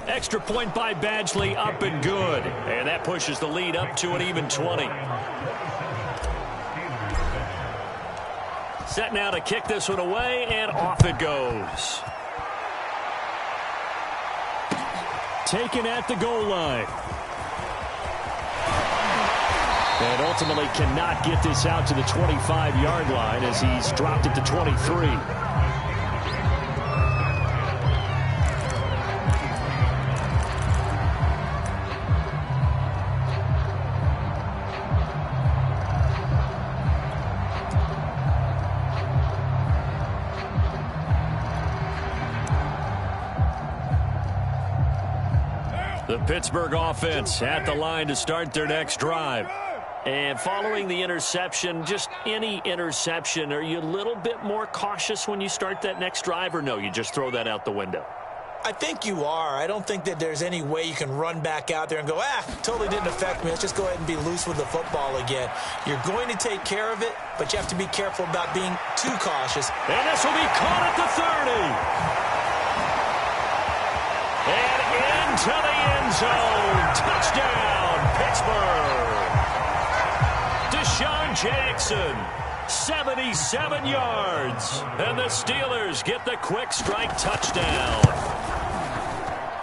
Extra point by Badgley, up and good. And that pushes the lead up to an even 20. Set now to kick this one away, and off it goes. Taken at the goal line. And ultimately cannot get this out to the 25-yard line as he's dropped it to 23. The Pittsburgh offense at the line to start their next drive. And following the interception, just any interception, are you a little bit more cautious when you start that next drive, or no, you just throw that out the window? I think you are. I don't think that there's any way you can run back out there and go, totally didn't affect me. Let's just go ahead and be loose with the football again. You're going to take care of it, but you have to be careful about being too cautious. And this will be caught at the 30. And into the end zone. Touchdown, Pittsburgh. Deshaun Jackson, 77 yards. And the Steelers get the quick strike touchdown.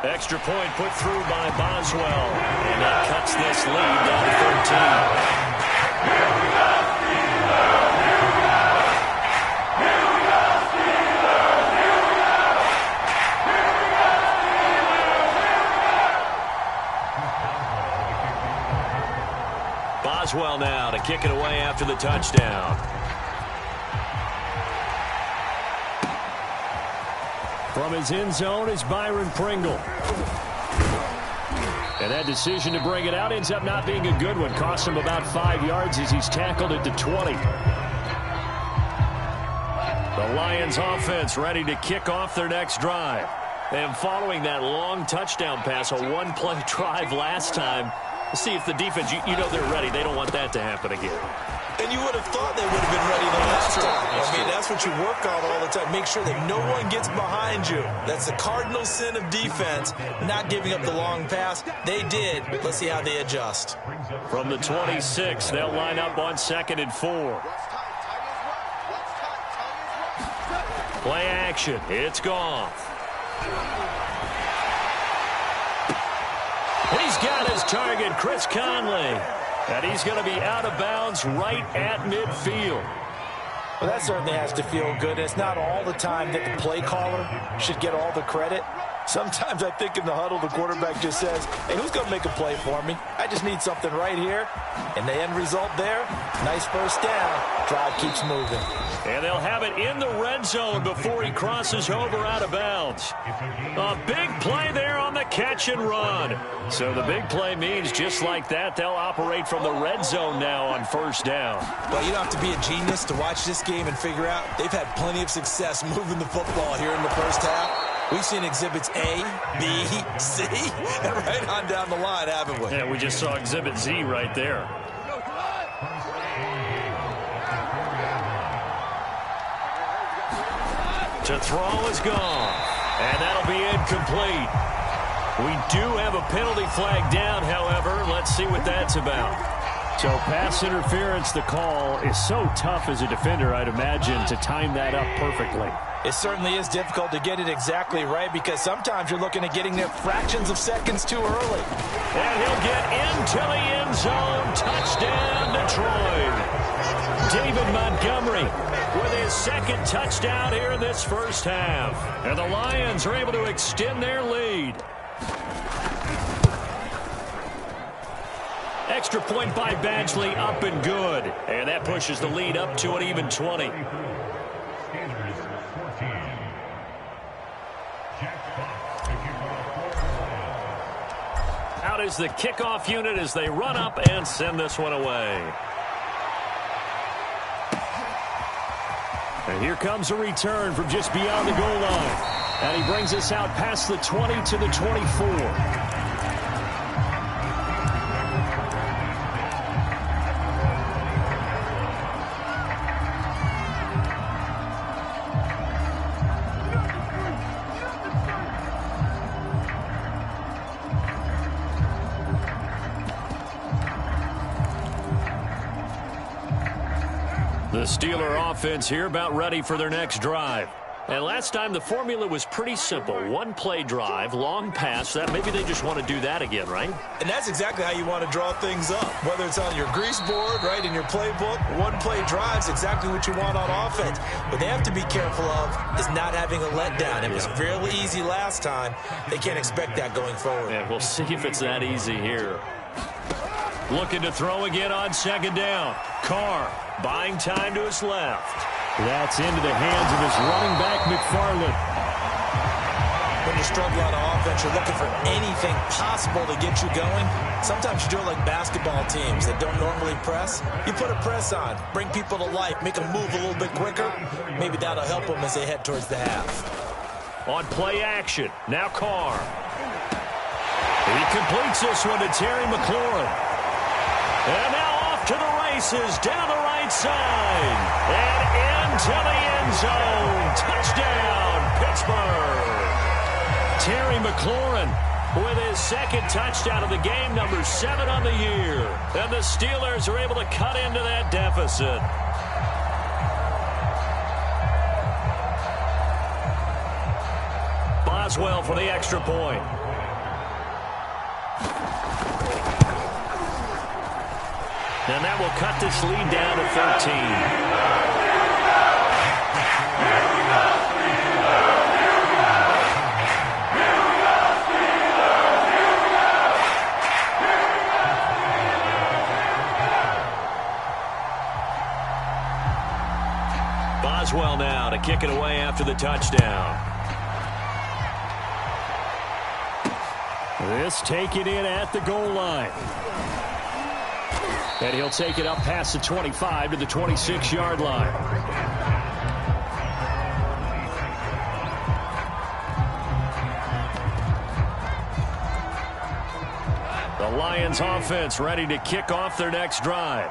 Extra point put through by Boswell. And that cuts this lead down to 13. Boswell now to kick it away after the touchdown. From his end zone is Byron Pringle. And that decision to bring it out ends up not being a good one. Cost him about 5 yards as he's tackled it to 20. The Lions offense ready to kick off their next drive. And following that long touchdown pass, a one-play drive last time, see if the defense, you know they're ready. They don't want that to happen again. And you would have thought they would have been ready the last time. I mean, that's what you work on all the time. Make sure that no one gets behind you. That's the cardinal sin of defense, not giving up the long pass. They did. Let's see how they adjust. From the 26, they'll line up on 2nd and 4. Play action. It's gone. He's got his target, Chris Conley. And he's going to be out of bounds right at midfield. Well, that certainly has to feel good. It's not all the time that the play caller should get all the credit. Sometimes I think in the huddle, the quarterback just says, hey, who's going to make a play for me? I just need something right here. And the end result there, nice first down. Drive keeps moving. And they'll have it in the red zone before he crosses over out of bounds. A big play there on the catch and run. So the big play means just like that, they'll operate from the red zone now on first down. Well, you don't have to be a genius to watch this game and figure out they've had plenty of success moving the football here in the first half. We've seen exhibits A, B, C, and right on down the line, haven't we? Yeah, we just saw exhibit Z right there. To throw is gone, and that'll be incomplete. We do have a penalty flag down, however. Let's see what that's about. So pass interference, the call is so tough as a defender, I'd imagine, to time that up perfectly. It certainly is difficult to get it exactly right because sometimes you're looking at getting there fractions of seconds too early. And he'll get into the end zone. Touchdown, Detroit. David Montgomery with his second touchdown here in this first half. And the Lions are able to extend their lead. Extra point by Badgley, up and good. And that pushes the lead up to an even 20. Out is the kickoff unit as they run up and send this one away. And here comes a return from just beyond the goal line. And he brings us out past the 20 to the 24. Steeler offense here about ready for their next drive. And last time the formula was pretty simple. One play drive, long pass. That maybe they just want to do that again, right? And that's exactly how you want to draw things up. Whether it's on your grease board, right, in your playbook, one play drive's exactly what you want on offense. What they have to be careful of is not having a letdown. It was fairly easy last time. They can't expect that going forward. Yeah, we'll see if it's that easy here. Looking to throw again on second down. Carr buying time to his left. That's into the hands of his running back, McFarland. When you struggle on offense, you're looking for anything possible to get you going. Sometimes you do it like basketball teams that don't normally press. You put a press on, bring people to life, make them move a little bit quicker. Maybe that'll help them as they head towards the half. On play action, now Carr. He completes this one to Terry McLaurin. And now off to the races, down the right side. And into the end zone. Touchdown, Pittsburgh. Terry McLaurin with his second touchdown of the game, number 7 on the year. And the Steelers are able to cut into that deficit. Boswell for the extra point. And that will cut this lead down to 13. Boswell now to kick it away after the touchdown. This taken in at the goal line. And he'll take it up past the 25 to the 26-yard line. The Lions offense ready to kick off their next drive.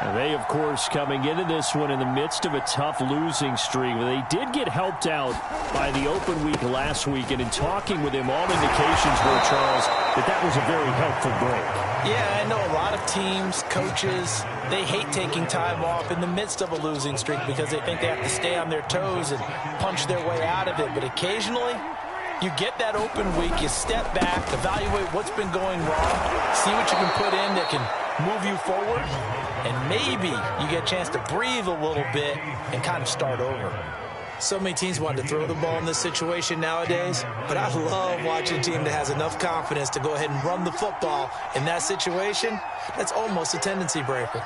And they, of course, coming into this one in the midst of a tough losing streak. They did get helped out by the open week last week. And in talking with him, all indications were, Charles, that was a very helpful break. Yeah, I know a lot of teams, coaches, they hate taking time off in the midst of a losing streak because they think they have to stay on their toes and punch their way out of it. But occasionally, you get that open week, you step back, evaluate what's been going wrong, see what you can put in that can move you forward, and maybe you get a chance to breathe a little bit and kind of start over. So many teams want to throw the ball in this situation nowadays, but I love watching a team that has enough confidence to go ahead and run the football in that situation. That's almost a tendency breaker.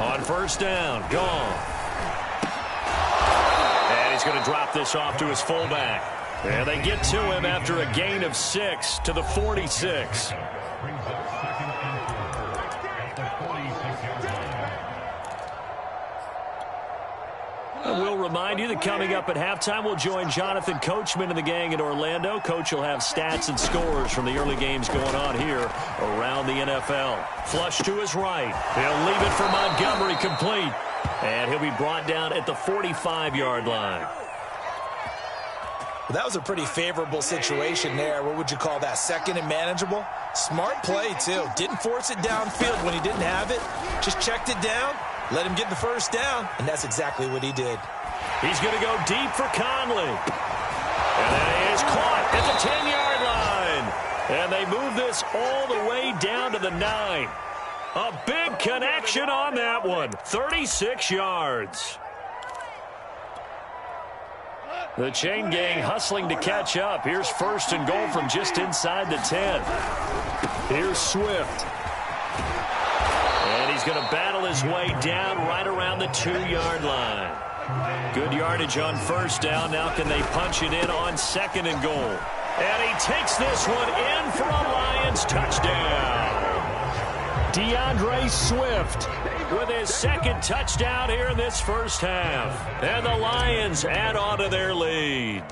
On first down, gone. And he's going to drop this off to his fullback. And they get to him after a gain of 6 to the 46. And we'll remind you that coming up at halftime, we'll join Jonathan Coachman and the gang in Orlando. Coach will have stats and scores from the early games going on here around the NFL. Flush to his right. He'll leave it for Montgomery complete. And he'll be brought down at the 45-yard line. Well, that was a pretty favorable situation there. What would you call that? Second and manageable? Smart play, too. Didn't force it downfield when he didn't have it. Just checked it down, let him get the first down, and that's exactly what he did. He's going to go deep for Conley. And that is caught at the 10-yard line. And they move this all the way down to the 9. A big connection on that one. 36 yards. The chain gang hustling to catch up. Here's first and goal from just inside the 10. Here's Swift. And he's going to battle his way down right around the 2-yard line. Good yardage on first down. Now can they punch it in on second and goal? And he takes this one in for a Lions touchdown. DeAndre Swift with his second touchdown here in this first half. And the Lions add on to their lead.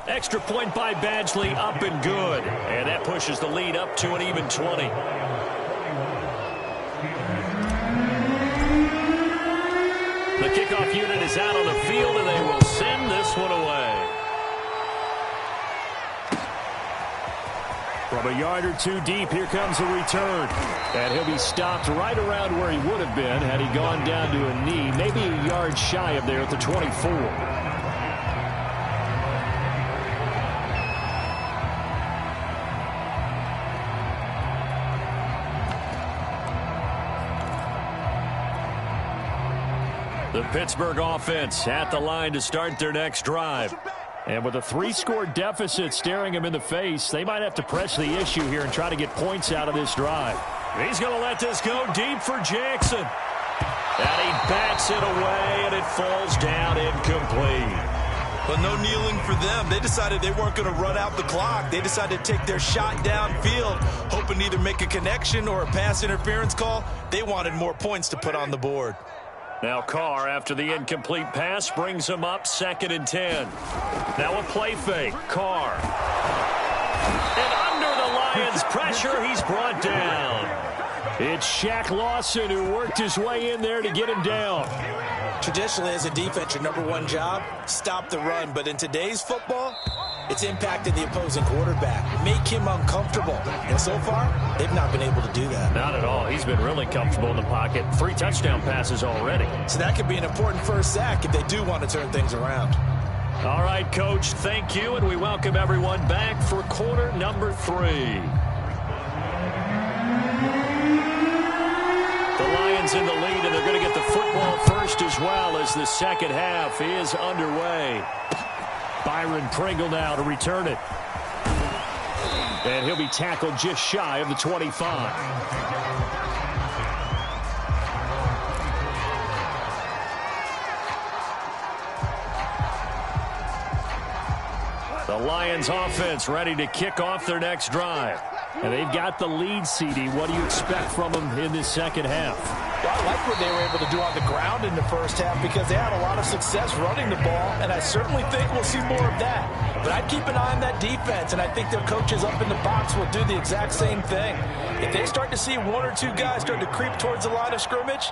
Extra point by Badgley, up and good. And that pushes the lead up to an even 20. The kickoff unit is out on the field, and they will send this one away. From a yard or two deep, here comes a return. And he'll be stopped right around where he would have been had he gone down to a knee, maybe a yard shy of there at the 24. The Pittsburgh offense at the line to start their next drive. And with a 3-score deficit staring him in the face, they might have to press the issue here and try to get points out of this drive. He's going to let this go deep for Jackson. And he bats it away, and it falls down incomplete. But no kneeling for them. They decided they weren't going to run out the clock. They decided to take their shot downfield, hoping to either make a connection or a pass interference call. They wanted more points to put on the board. Now Carr, after the incomplete pass, brings him up 2nd and 10. Now a play fake. Carr. And under the Lions' pressure, he's brought down. It's Shaq Lawson who worked his way in there to get him down. Traditionally, as a defense, your number one job, stop the run. But in today's football, it's impacted the opposing quarterback. Make him uncomfortable. And so far, they've not been able to do that. Not at all. He's been really comfortable in the pocket. 3 touchdown passes already. So that could be an important first sack if they do want to turn things around. All right, Coach, thank you. And we welcome everyone back for quarter number 3. The Lions in the lead, and they're going to get the football first as well as the second half is underway. Byron Pringle now to return it. And he'll be tackled just shy of the 25. The Lions offense ready to kick off their next drive. And they've got the lead, CD. What do you expect from them in this second half? Well, I like what they were able to do on the ground in the first half because they had a lot of success running the ball, and I certainly think we'll see more of that. But I'd keep an eye on that defense, and I think their coaches up in the box will do the exact same thing. If they start to see 1 or 2 guys start to creep towards the line of scrimmage,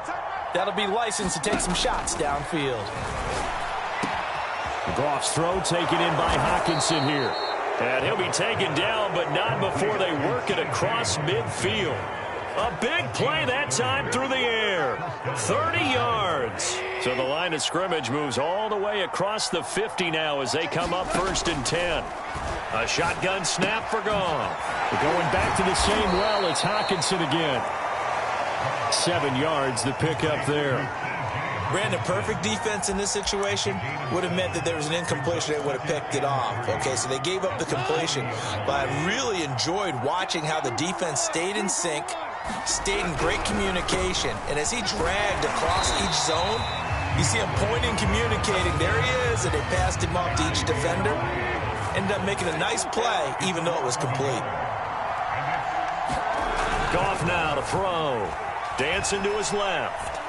that'll be licensed to take some shots downfield. Goff's throw taken in by Hockenson here. And he'll be taken down, but not before they work it across midfield. A big play that time through the air. 30 yards. So the line of scrimmage moves all the way across the 50 now as they come up 1st and 10. A shotgun snap for Goff. Going back to the same well, it's Hockenson again. 7 yards, the pickup there. Brandon, perfect defense in this situation would have meant that there was an incompletion. They would have picked it off. Okay, so they gave up the completion. But I really enjoyed watching how the defense stayed in sync, stayed in great communication. And as he dragged across each zone, you see him pointing, communicating. There he is, and they passed him off to each defender. Ended up making a nice play, even though it was complete. Goff now to throw. Dancing to his left.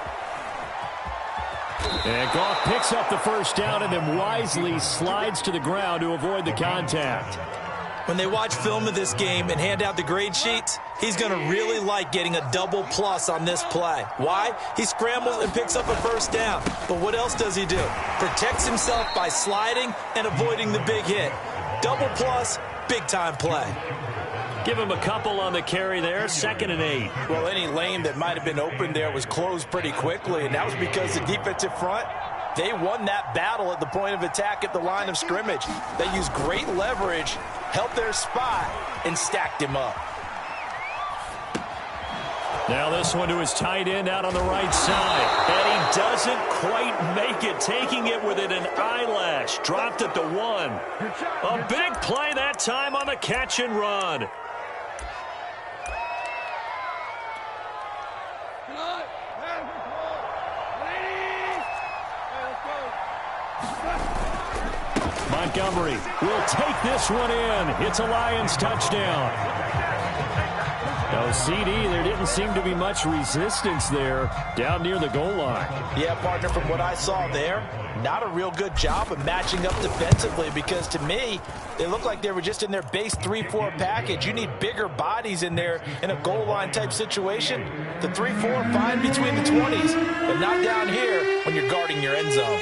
And Goff picks up the first down and then wisely slides to the ground to avoid the contact. When they watch film of this game and hand out the grade sheets, he's going to really like getting a double plus on this play. Why? He scrambles and picks up a first down. But what else does he do? Protects himself by sliding and avoiding the big hit. Double plus, big-time play. Give him a couple on the carry there, 2nd and 8. Well, any lane that might have been open there was closed pretty quickly, and that was because the defensive front, they won that battle at the point of attack at the line of scrimmage. They used great leverage, helped their spot, and stacked him up. Now this one to his tight end out on the right side. And he doesn't quite make it, taking it within an eyelash. Dropped at the 1. A big play that time on the catch and run. Montgomery will take this one in. It's a Lions touchdown. Now, CD, there didn't seem to be much resistance there down near the goal line. Yeah, partner, from what I saw there, not a real good job of matching up defensively, because to me, they looked like they were just in their base 3-4 package. You need bigger bodies in there in a goal line type situation. The 3-4, fine between the 20s, but not down here when you're guarding your end zone.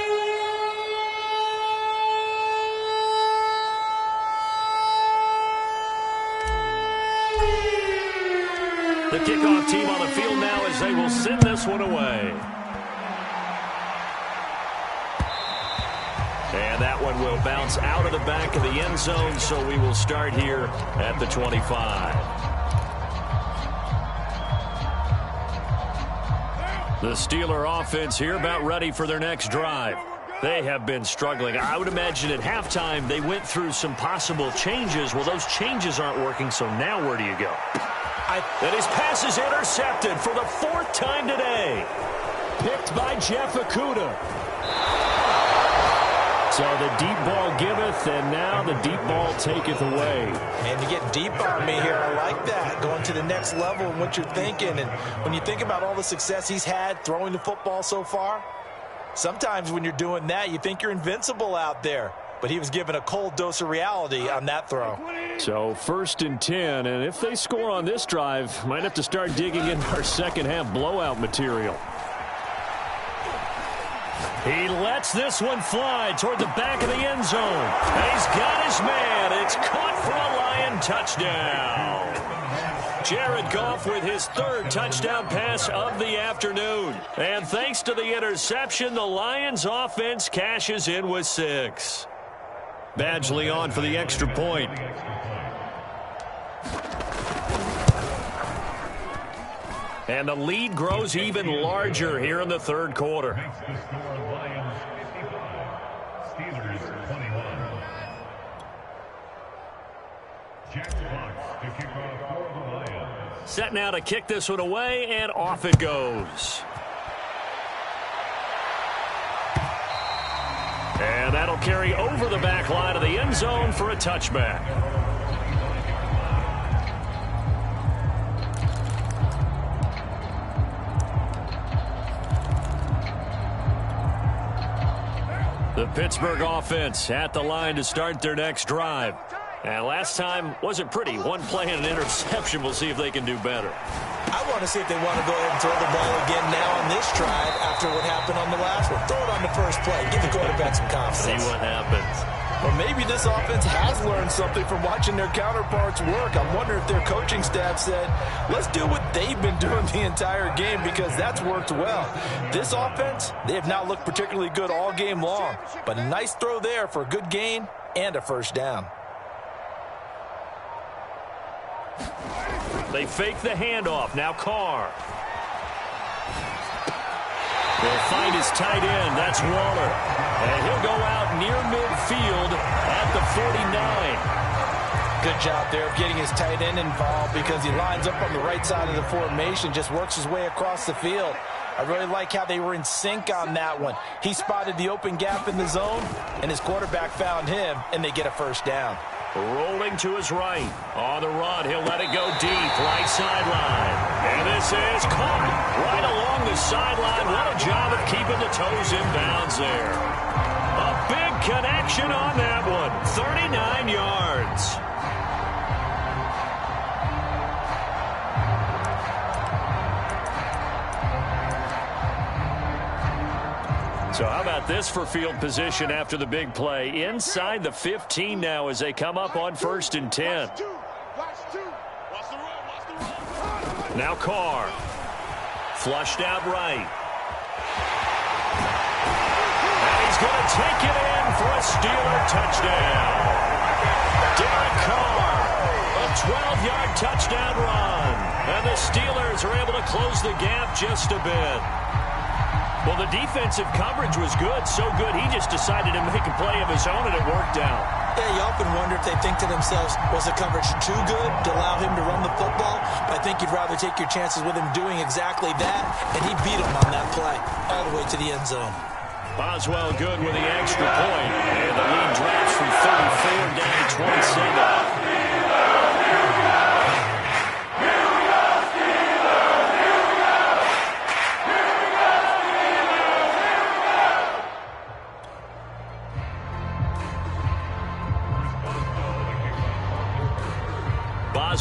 The kickoff team on the field now as they will send this one away. And that one will bounce out of the back of the end zone, so we will start here at the 25. The Steeler offense here about ready for their next drive. They have been struggling. I would imagine at halftime they went through some possible changes. Well, those changes aren't working, so now where do you go? And his pass is intercepted for the 4th time today. Picked by Jeff Okudah. So the deep ball giveth, and now the deep ball taketh away. And to get deep on me here, I like that. Going to the next level in what you're thinking. And when you think about all the success he's had throwing the football so far, sometimes when you're doing that, you think you're invincible out there. But he was given a cold dose of reality on that throw. So 1st and 10, and if they score on this drive, might have to start digging into our second half blowout material. He lets this one fly toward the back of the end zone. And he's got his man. It's caught for a Lion touchdown. Jared Goff with his 3rd touchdown pass of the afternoon. And thanks to the interception, the Lions offense cashes in with 6. Badgley on for the extra point. And the lead grows even larger here in the 3rd quarter. Set now to kick this one away, and off it goes. And that'll carry over the back line of the end zone for a touchback. The Pittsburgh offense at the line to start their next drive. And last time wasn't pretty. One play and an interception. We'll see if they can do better. I want to see if they want to go ahead and throw the ball again now on this drive after what happened on the last one. Throw it on the first play. Give the quarterback some confidence. See what happens. Or maybe this offense has learned something from watching their counterparts work. I wonder if their coaching staff said, let's do what they've been doing the entire game, because that's worked well. This offense, they have not looked particularly good all game long. But a nice throw there for a good gain and a first down. They fake the handoff. Now Carr. They'll find his tight end. That's Waller. And he'll go out near midfield at the 49. Good job there of getting his tight end involved, because he lines up on the right side of the formation, just works his way across the field. I really like how they were in sync on that one. He spotted the open gap in the zone, and his quarterback found him, and they get a first down. Rolling to his right. On the run, he'll let it go deep. Right sideline. And this is caught right along the sideline. What a job of keeping the toes in bounds there. A big connection on that one. 39 yards. So how about this for field position after the big play? Inside the 15 now as they come up on 1st and 10. Now Carr. Flushed out right. And he's going to take it in for a Steeler touchdown. Derek Carr, a 12-yard touchdown run. And the Steelers are able to close the gap just a bit. Well, the defensive coverage was good, so good he just decided to make a play of his own, and it worked out. Yeah, you often wonder if they think to themselves, was the coverage too good to allow him to run the football? But I think you'd rather take your chances with him doing exactly that, and he beat him on that play all the way to the end zone. Boswell good with the extra point, and the lead drops from 34 down to 27.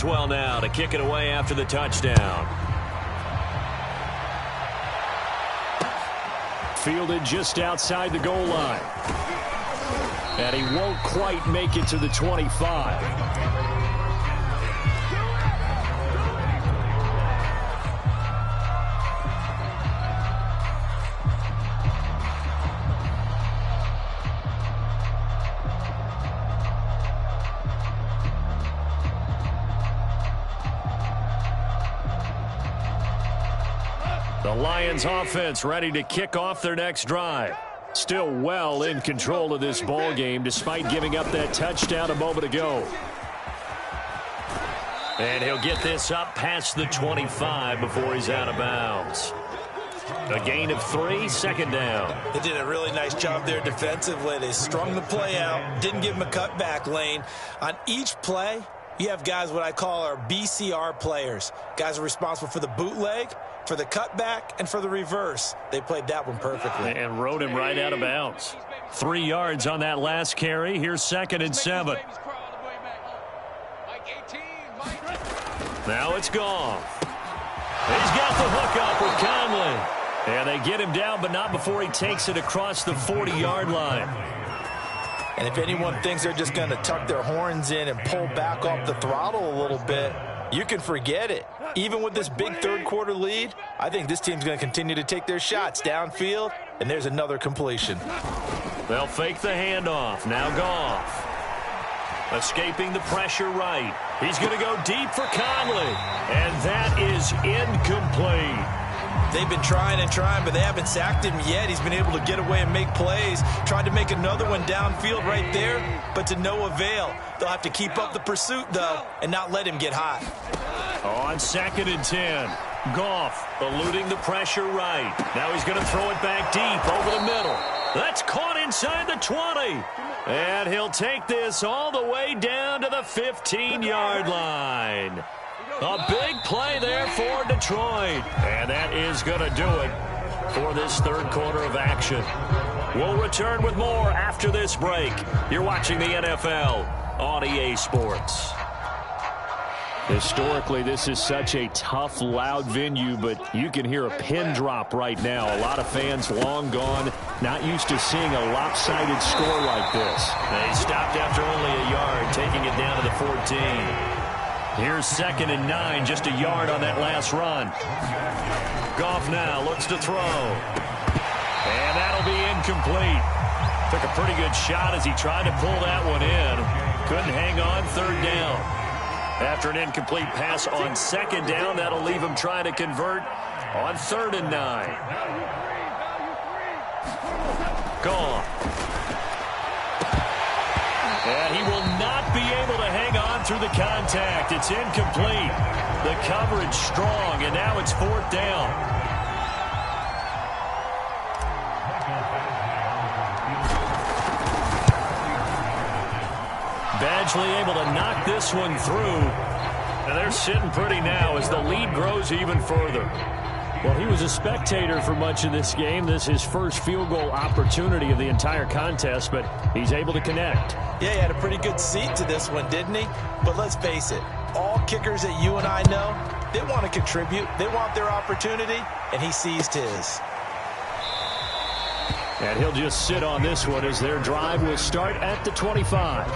Boswell now to kick it away after the touchdown. Fielded just outside the goal line. And he won't quite make it to the 25. The Lions offense ready to kick off their next drive. Still well in control of this ball game despite giving up that touchdown a moment ago. And he'll get this up past the 25 before he's out of bounds. A gain of 3, second down. They did a really nice job there defensively. They strung the play out, didn't give him a cutback lane. On each play, you have guys what I call our BCR players. Guys are responsible for the bootleg, for the cutback, and for the reverse. They played that one perfectly. And rode him right out of bounds. 3 yards on that last carry. Here's 2nd and 7. Now it's Goff. He's got the hook up with Conley. And they get him down, but not before he takes it across the 40-yard line. And if anyone thinks they're just going to tuck their horns in and pull back off the throttle a little bit, you can forget it. Even with this big third-quarter lead, I think this team's going to continue to take their shots downfield, and there's another completion. They'll fake the handoff. Now Goff. Escaping the pressure right. He's going to go deep for Conley. And that is incomplete. They've been trying and trying, but they haven't sacked him yet. He's been able to get away and make plays. Tried to make another one downfield right there, but to no avail. They'll have to keep up the pursuit, though, and not let him get hot. On 2nd and 10. Goff eluding the pressure right. Now he's going to throw it back deep over the middle. That's caught inside the 20. And he'll take this all the way down to the 15-yard line. A big play there for Detroit. And that is going to do it for this third quarter of action. We'll return with more after this break. You're watching the NFL on EA Sports. Historically, this is such a tough, loud venue, but you can hear a pin drop right now. A lot of fans long gone, not used to seeing a lopsided score like this. They stopped after only a yard, taking it down to the 14. Here's 2nd and 9, just a yard on that last run. Goff now looks to throw. And that'll be incomplete. Took a pretty good shot as he tried to pull that one in. Couldn't hang on, 3rd down. After an incomplete pass on 2nd down, that'll leave him trying to convert on 3rd and 9. Goff. And he will not be able to hang on through the contact. It's incomplete. The coverage strong, and now it's 4th down. Badgley able to knock this one through. And they're sitting pretty now as the lead grows even further. Well, he was a spectator for much of this game. This is his first field goal opportunity of the entire contest, but he's able to connect. Yeah, he had a pretty good seat to this one, didn't he? But let's face it, all kickers that you and I know, they want to contribute. They want their opportunity, and he seized his. And he'll just sit on this one as their drive will start at the 25.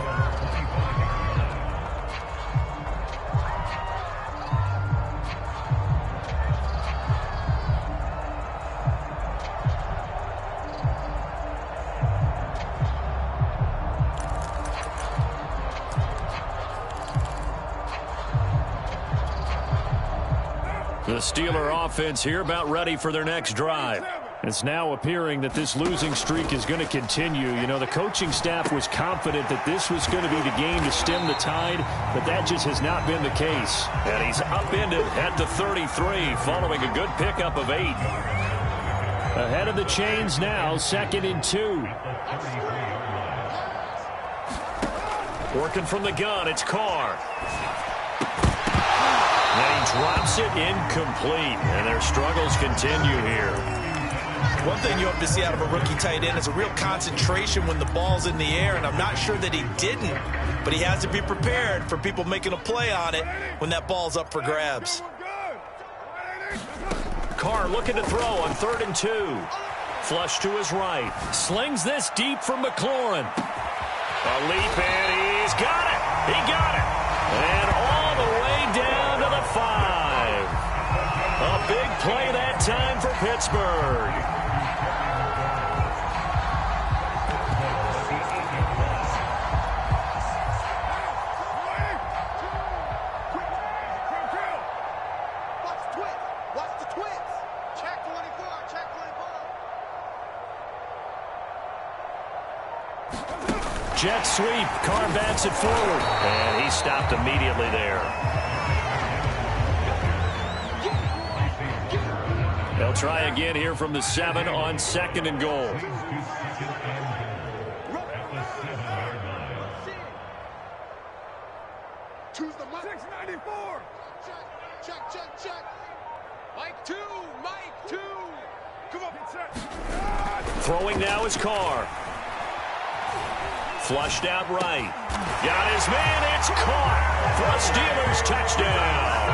The Steeler offense here about ready for their next drive. It's now appearing that this losing streak is going to continue. You know, the coaching staff was confident that this was going to be the game to stem the tide, but that just has not been the case. And he's upended at the 33 following a good pickup of 8. Ahead of the chains now, 2nd and 2. Working from the gun, it's Carr. And he drops it incomplete, and their struggles continue here. One thing you hope to see out of a rookie tight end is a real concentration when the ball's in the air, and I'm not sure that he didn't, but he has to be prepared for people making a play on it when that ball's up for grabs. Carr looking to throw on 3rd and 2. Flush to his right. Slings this deep from McLaurin. A leap, and he's got it. He got it. And all the way down to the 5. A big play that time for Pittsburgh. Jet sweep. Carr bats it forward. And he stopped immediately there. They'll try again here from the 7 on 2nd and goal. Choose the 694. Check. Mike 2. Come on. Throwing now is Carr. Flushed out right. Got his man. It's caught for a Steelers touchdown.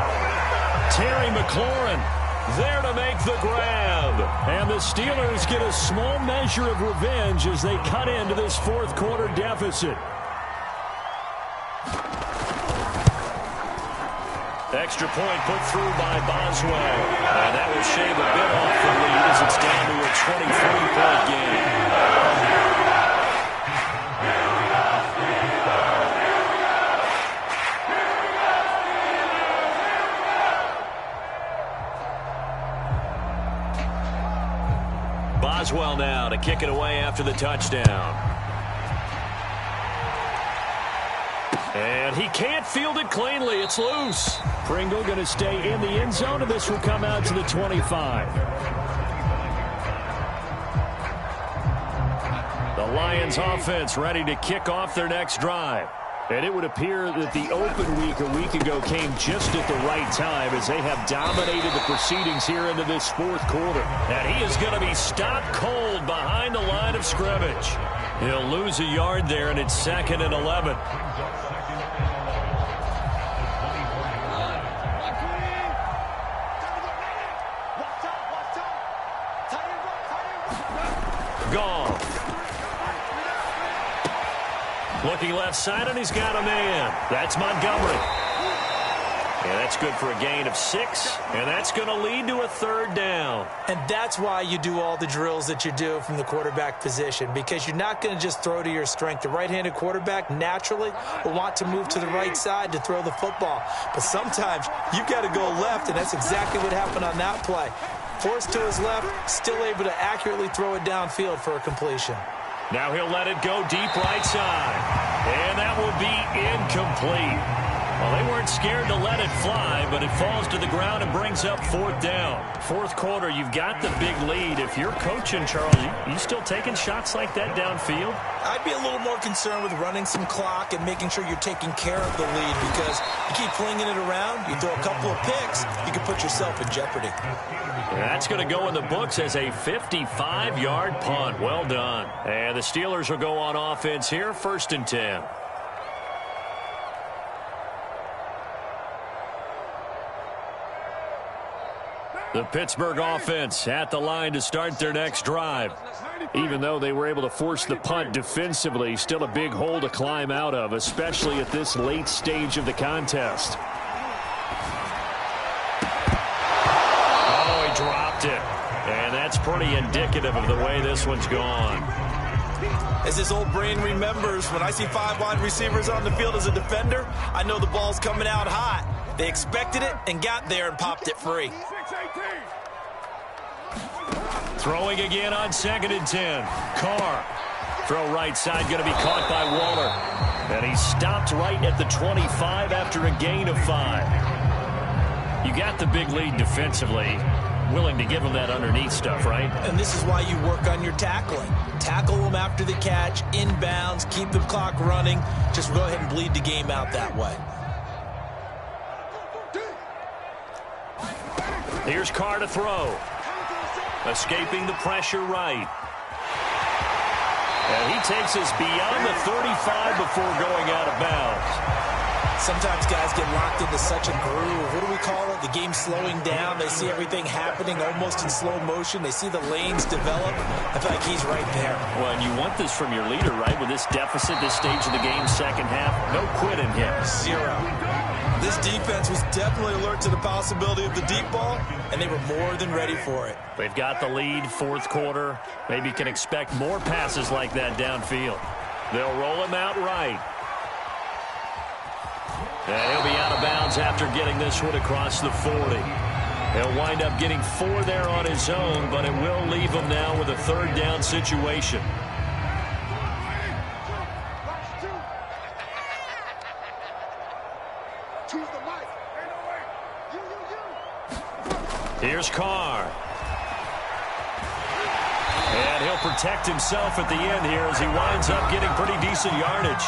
Terry McLaurin there to make the grab. And the Steelers get a small measure of revenge as they cut into this 4th quarter deficit. Extra point put through by Boswell. And that will shave a bit off the lead as it's down to a 23-point game. Boswell now to kick it away after the touchdown. And he can't field it cleanly. It's loose. Pringle going to stay in the end zone, and this will come out to the 25. The Lions offense ready to kick off their next drive. And it would appear that the open week a week ago came just at the right time as they have dominated the proceedings here into this 4th quarter. And he is going to be stopped cold behind the line of scrimmage. He'll lose a yard there, and it's 2nd and 11. Gone. Looking left side, and he's got a man. That's Montgomery. And that's good for a gain of 6, and that's going to lead to a 3rd down. And that's why you do all the drills that you do from the quarterback position, because you're not going to just throw to your strength. The right-handed quarterback naturally will want to move to the right side to throw the football. But sometimes you've got to go left, and that's exactly what happened on that play. Forced to his left, still able to accurately throw it downfield for a completion. Now he'll let it go deep right side. And that will be incomplete. Well, they weren't scared to let it fly, but it falls to the ground and brings up 4th down. 4th quarter, you've got the big lead. If you're coaching, Charles, you still taking shots like that downfield? I'd be a little more concerned with running some clock and making sure you're taking care of the lead, because you keep flinging it around, you throw a couple of picks, you can put yourself in jeopardy. That's going to go in the books as a 55-yard punt. Well done. And the Steelers will go on offense here, 1st and 10. The Pittsburgh offense at the line to start their next drive. Even though they were able to force the punt defensively, still a big hole to climb out of, especially at this late stage of the contest. Oh, he dropped it. And that's pretty indicative of the way this one's gone. As his old brain remembers, when I see 5 wide receivers on the field as a defender, I know the ball's coming out hot. They expected it and got there and popped it free. Throwing again on 2nd and 10. Carr. Throw right side, going to be caught by Waller. And he stopped right at the 25 after a gain of 5. You got the big lead defensively. Willing to give him that underneath stuff, right? And this is why you work on your tackling. Tackle them after the catch, inbounds, keep the clock running. Just go ahead and bleed the game out that way. Here's Carr to throw. Escaping the pressure right. And he takes us beyond the 35 before going out of bounds. Sometimes guys get locked into such a groove. What do we call it? The game slowing down. They see everything happening almost in slow motion. They see the lanes develop. I feel like he's right there. Well, and you want this from your leader, right? With this deficit, this stage of the game, second half, no quit in him. Zero. This defense was definitely alert to the possibility of the deep ball, and they were more than ready for it. They've got the lead, fourth quarter. Maybe can expect more passes like that downfield. They'll roll him out right. And he'll be out of bounds after getting this one across the 40. He'll wind up getting 4 there on his own, but it will leave him now with a third down situation. Here's Carr. And he'll protect himself at the end here as he winds up getting pretty decent yardage.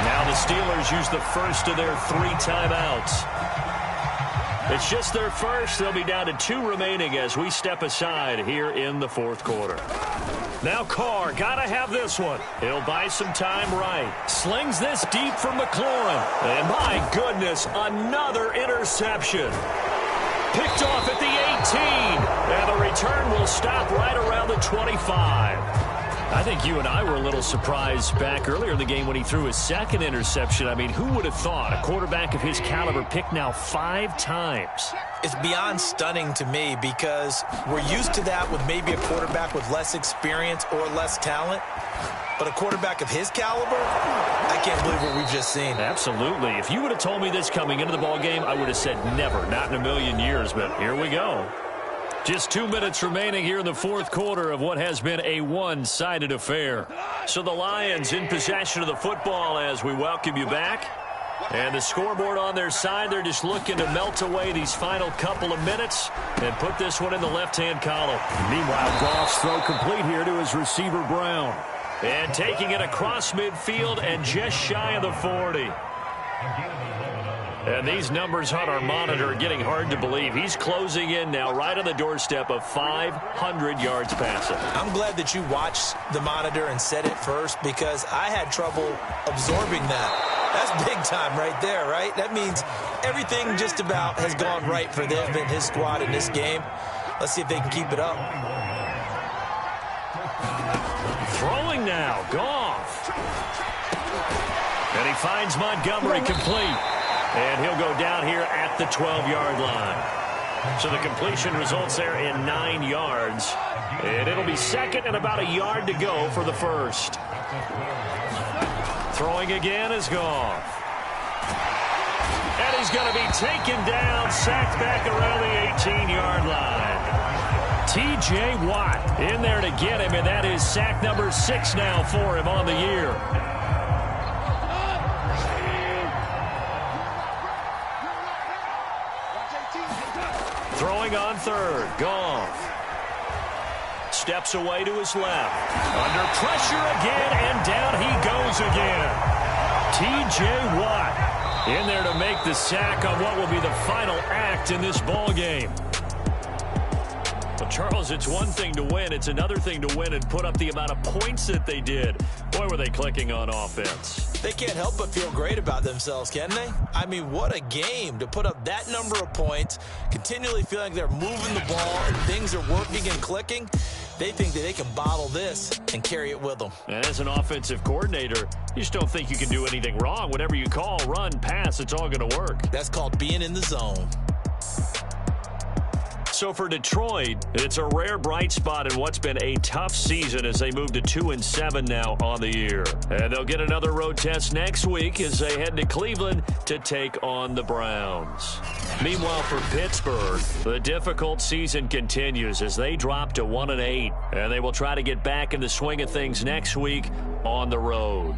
Now the Steelers use the first of their 3 timeouts. It's just their first. They'll be down to 2 remaining as we step aside here in the fourth quarter. Now Carr, gotta have this one. He'll buy some time right. Slings this deep for McLaurin. And my goodness, another interception. Picked off at the 18. And the return will stop right around the 25. I think you and I were a little surprised back earlier in the game when he threw his second interception. I mean, who would have thought a quarterback of his caliber picked now 5 times? It's beyond stunning to me because we're used to that with maybe a quarterback with less experience or less talent. But a quarterback of his caliber, I can't believe what we've just seen. Absolutely. If you would have told me this coming into the ballgame, I would have said never, not in a million years. But here we go. Just 2 minutes remaining here in the fourth quarter of what has been a one-sided affair. So the Lions in possession of the football as we welcome you back. And the scoreboard on their side, they're just looking to melt away these final couple of minutes and put this one in the left-hand column. Meanwhile, Goff's throw complete here to his receiver, Brown. And taking it across midfield and just shy of the 40. And these numbers on our monitor are getting hard to believe. He's closing in now right on the doorstep of 500 yards passing. I'm glad that you watched the monitor and said it first because I had trouble absorbing that. That's big time right there, right? That means everything just about has gone right for them and his squad in this game. Let's see if they can keep it up. Throwing now, Goff. And he finds Montgomery complete. And he'll go down here at the 12-yard line. So the completion results there in 9 yards. And it'll be second and about a yard to go for the first. Throwing again is Goff. And he's going to be taken down, sacked back around the 18-yard line. T.J. Watt in there to get him, and that is sack number 6 now for him on the year. Throwing on third, Goff. Steps away to his left. Under pressure again, and down he goes again. T.J. Watt in there to make the sack on what will be the final act in this ball game. Well, Charles, it's one thing to win. It's another thing to win and put up the amount of points that they did. Boy, were they clicking on offense. They can't help but feel great about themselves, can they? I mean, what a game to put up that number of points, continually feeling they're moving the ball and things are working and clicking. They think that they can bottle this and carry it with them. And as an offensive coordinator, you just don't think you can do anything wrong. Whatever you call, run, pass, it's all going to work. That's called being in the zone. So for Detroit, it's a rare bright spot in what's been a tough season as they move to 2-7 now on the year. And they'll get another road test next week as they head to Cleveland to take on the Browns. Meanwhile, for Pittsburgh, the difficult season continues as they drop to 1-8. And they will try to get back in the swing of things next week on the road.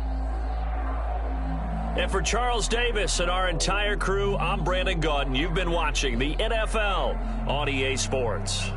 And for Charles Davis and our entire crew, I'm Brandon Gaudin. You've been watching the NFL on EA Sports.